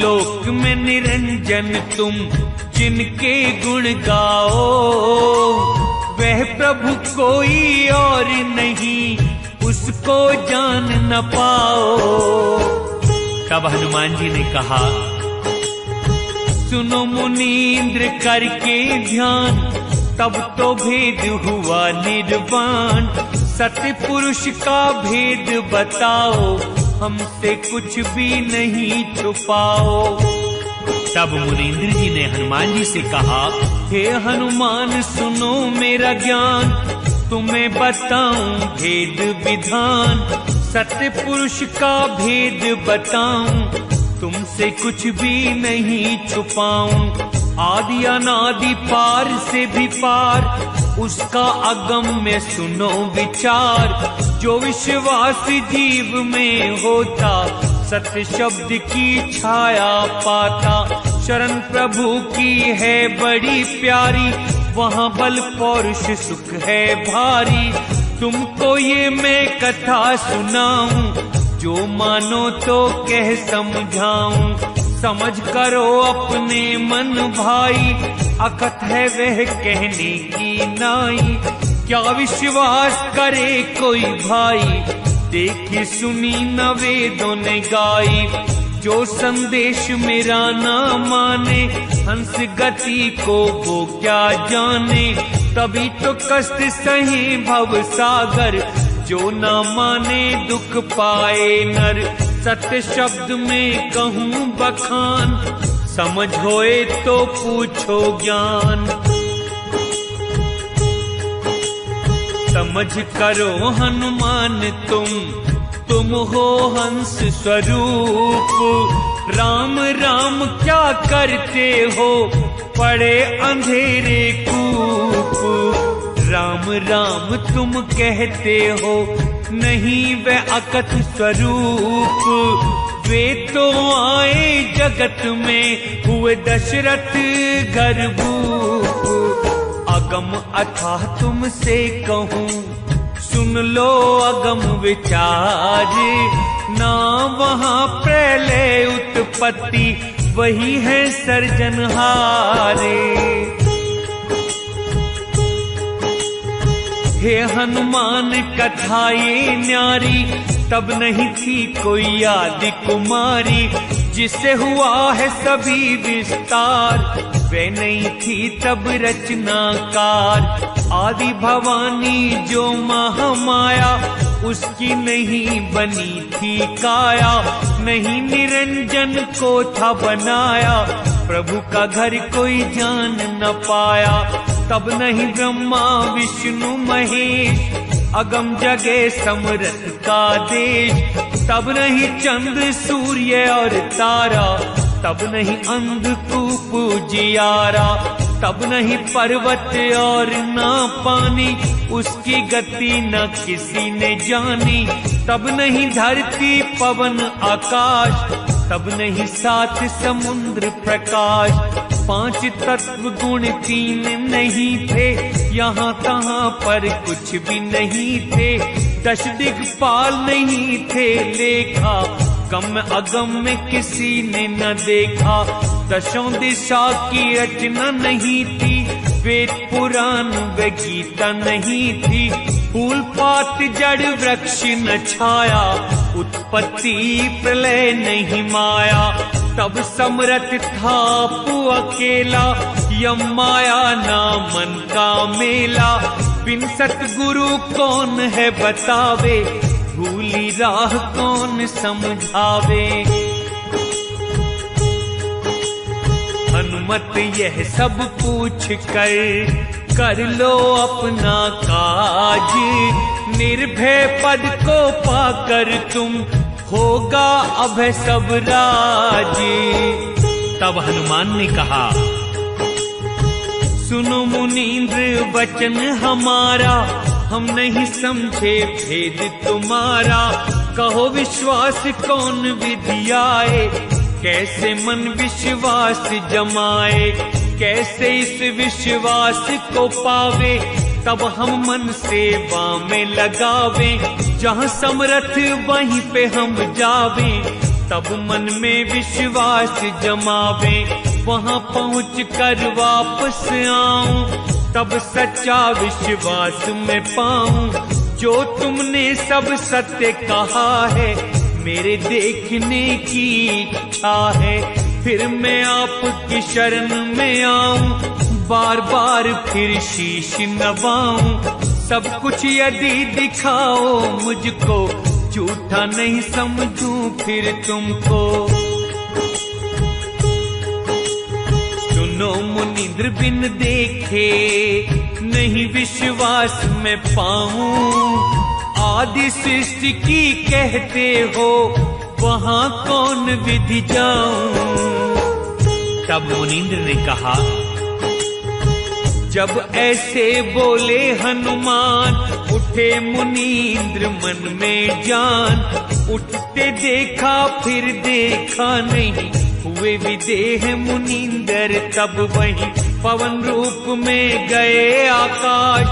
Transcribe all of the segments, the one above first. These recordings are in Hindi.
लोक में निरंजन तुम जिनके गुण गाओ, वह प्रभु कोई और नहीं, उसको जान न पाओ। तब हनुमान जी ने कहा, सुनो मुनीन्द्र करके ध्यान, तब तो भेद हुआ निर्वाण। सत्य पुरुष का भेद बताओ, हमसे कुछ भी नहीं छुपाओ। तब मुनीन्द्र जी ने हनुमान जी से कहा, हे हनुमान सुनो मेरा ज्ञान, तुम्हें बताऊं भेद विधान। सत्य पुरुष का भेद बताऊं, तुमसे कुछ भी नहीं छुपाऊं। आदि अनादि पार से भी पार, उसका अगम में सुनो विचार। जो विश्वास जीव में होता, सत्य शब्द की छाया पाता। शरण प्रभु की है बड़ी प्यारी, वहाँ बल पौरुष सुख है भारी। तुमको ये मैं कथा सुनाऊं, जो मानो तो कह समझाऊं। समझ करो अपने मन भाई, अकथ है वह कहने की नाई। क्या विश्वास करे कोई भाई, देखी सुनी न वेदों ने गाई। जो संदेश मेरा ना माने, हंस गति को वो क्या जाने। तभी तो कष्ट सहे भव सागर, जो ना माने दुख पाए नर। सत्य शब्द में कहूँ बखान, समझ होए तो पूछो ज्ञान। समझ करो हनुमान तुम हो हंस स्वरूप। राम राम क्या करते हो, पड़े अंधेरे कूप। राम राम तुम कहते हो, नहीं वह अकथ स्वरूप। वे तो आए जगत में, हुए दशरथ गर्भूप। अगम अथाह तुमसे कहूँ, सुन लो अगम विचार। ना वहाँ प्रलय उत्पत्ति, वही है सर्जनहारे। हे हनुमान कथा ये न्यारी, तब नहीं थी कोई आदि कुमारी। जिससे हुआ है सभी विस्तार, वे नहीं थी तब रचनाकार। आदि भवानी जो महामाया, उसकी नहीं बनी थी काया। नहीं निरंजन को था बनाया, प्रभु का घर कोई जान न पाया। तब नहीं ब्रह्मा विष्णु महेश, अगम जगे समरथ का देश। तब नहीं चंद्र सूर्य और तारा, तब नहीं अंधकूप जियारा। तब नहीं पर्वत और ना पानी, उसकी गति न किसी ने जानी। तब नहीं धरती पवन आकाश, तब नहीं सात समुद्र प्रकाश। पांच तत्व गुण तीन नहीं थे, यहाँ कहाँ पर कुछ भी नहीं थे। दश दिक्पाल नहीं थे लेखा, कम अगम में किसी ने न देखा। दशों दिशा की रचना नहीं थी, वेद पुराण व गीता नहीं थी। फूल पात जड़ वृक्ष न छाया, उत्पत्ति प्रलय नहीं माया। तब समरथ था पु अकेला, यम माया ना मन का मेला। बिन सतगुरु कौन है बतावे, भूली राह कौन समझावे। हनुमत यह सब पूछ कर लो अपना काज। निर्भय पद को पाकर तुम, होगा अभय सब राज। तब हनुमान ने कहा, सुनो मुनीन्द्र वचन हमारा, हम नहीं समझे भेद तुम्हारा। कहो विश्वास कौन विधि आए, कैसे मन विश्वास जमाए। कैसे इस विश्वास को पावे, तब हम मन सेवा में लगावे। जहाँ समरथ वहीं पे हम जावे, तब मन में विश्वास जमावे, वहां पहुँच कर वापस आऊं, तब सच्चा विश्वास में पाऊं। जो तुमने सब सत्य कहा है, मेरे देखने की इच्छा है। फिर मैं आपकी शरण में आऊं, बार बार फिर शीश नवाऊं। सब कुछ यदि दिखाओ मुझको, झूठा नहीं समझूं फिर तुमको। सुनो मुनींद्र, बिन देखे नहीं विश्वास में पाऊं। आदि सृष्टि की कहते हो, वहां कौन विधि जाऊं। तब मुनींद्र ने कहा, जब ऐसे बोले हनुमान, उठे मुनींद्र मन में जान। उठते देखा फिर देखा नहीं, हुए विदेह मुनींद्र तब वहीं। पवन रूप में गए आकाश,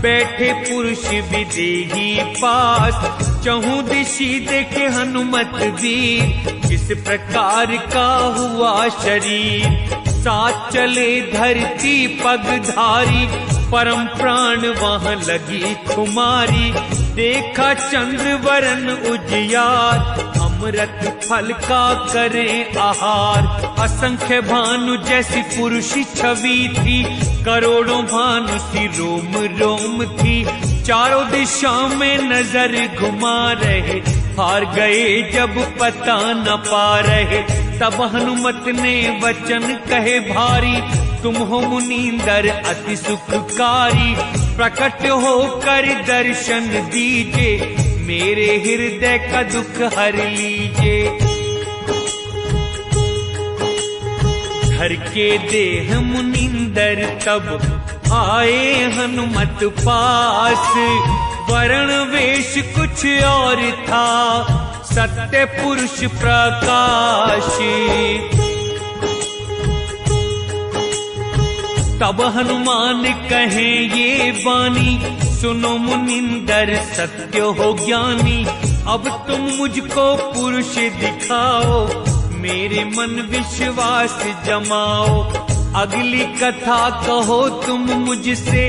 बैठे पुरुष विदेही पास। चहु दिशि देखे हनुमत वीर, किस प्रकार का हुआ शरीर। साथ चले धरती पगधारी, परम प्राण वहां लगी खुमारी। देखा चंद्र वरण उजियार, अमृत फल का करें आहार। असंख्य भानु जैसी पुरुष छवि थी, करोड़ों भानु सी रोम रोम थी। चारों दिशा में नजर घुमा रहे, हार गए जब पता न पा रहे। तब हनुमत ने वचन कहे भारी, तुम हो मुनींद्र अति सुखकारी। प्रकट होकर दर्शन दीजिए, मेरे हृदय का दुख हर लीजिए। धर के देह मुनींद्र तब आए हनुमत पास। वर्ण वेश कुछ और था, सत्य पुरुष प्रकाश। तब हनुमान कहे ये वाणी, सुनो मुनींद्र सत्य हो ज्ञानी। अब तुम मुझको पुरुष दिखाओ, मेरे मन विश्वास जमाओ। अगली कथा कहो तुम मुझसे,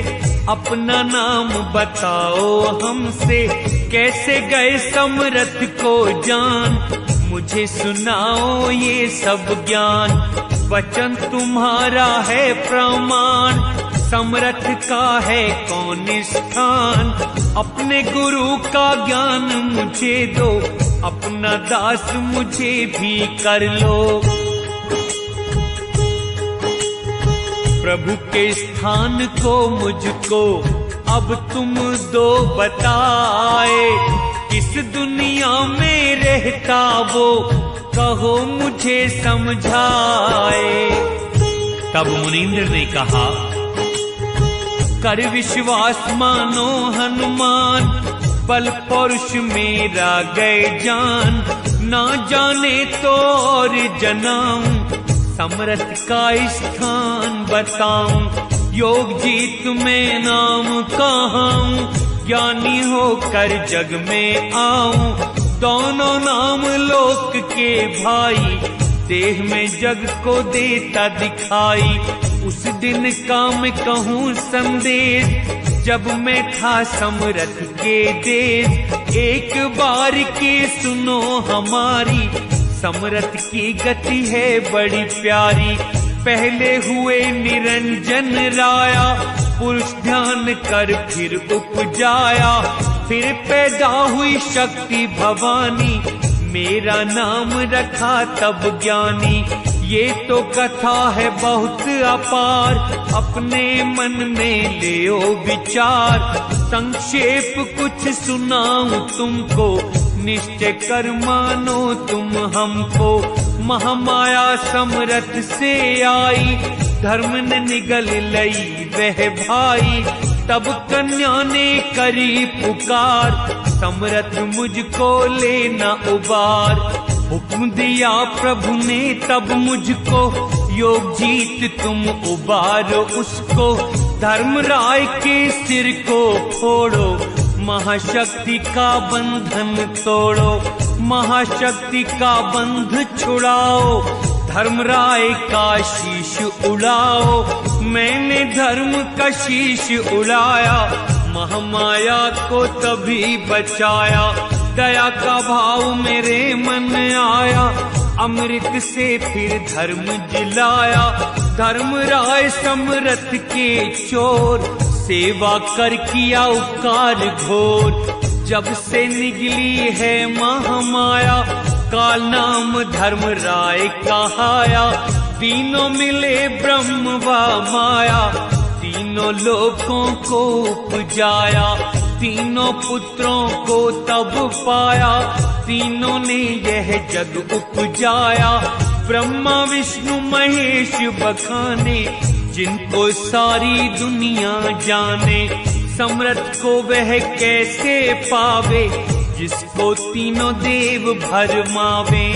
अपना नाम बताओ हमसे। कैसे गए समरथ को जान, मुझे सुनाओ ये सब ज्ञान। वचन तुम्हारा है प्रमाण, समरथ का है कौन स्थान। अपने गुरु का ज्ञान मुझे दो, अपना दास मुझे भी कर लो। प्रभु के स्थान को मुझको अब तुम दो बताए। किस दुनिया में रहता वो, कहो मुझे समझाए। तब मुनींद्र ने कहा, कर विश्वास मानो हनुमान। बल पौरुष मेरा गए जान, ना जाने तो और जनाऊं। समरथ का स्थान बताऊं, योग जीत में नाम कहाऊं। ज्ञानी होकर जग में आऊं, दोनों नाम लोक के भाई। देह में जग को देता दिखाई, उस दिन का मैं कहूँ संदेश। जब मैं था समरथ के देश, एक बार के सुनो हमारी। समरथ की गति है बड़ी प्यारी, पहले हुए निरंजन राया। पुरुष ध्यान कर फिर उपजाया, फिर पैदा हुई शक्ति भवानी। मेरा नाम रखा तब ज्ञानी, ये तो कथा है बहुत अपार। अपने मन में लेओ विचार, संक्षेप कुछ सुनाऊं तुमको। निश्चय कर मानो तुम हमको। महामाया समरथ से आई, धर्म ने निगल लई वह भाई। तब कन्या ने करी पुकार, समरथ मुझको लेना उबार। हुक्म दिया प्रभु ने तब मुझको, योग जीत तुम उबारो उसको। धर्मराय के सिर को फोड़ो, महाशक्ति का बंधन तोड़ो, महाशक्ति का बंध छुड़ाओ, धर्मराय का शीश उड़ाओ। मैंने धर्म का शीश उड़ाया, महामाया को तभी बचाया। दया का भाव मेरे मन आया, अमृत से फिर धर्म जिलाया। धर्मराय समरथ के चोर, सेवा कर किया उपकार घोर। जब से निकली है महामाया, काल नाम धर्मराय कहाया। तीनों मिले ब्रह्म व माया, तीनों लोकों को उपजाया। तीनों पुत्रों को तब पाया, तीनों ने यह जग उपजाया। ब्रह्मा विष्णु महेश बखाने, जिनको सारी दुनिया जाने। समर्थ को वह कैसे पावे, जिसको तीनों देव भरमावे।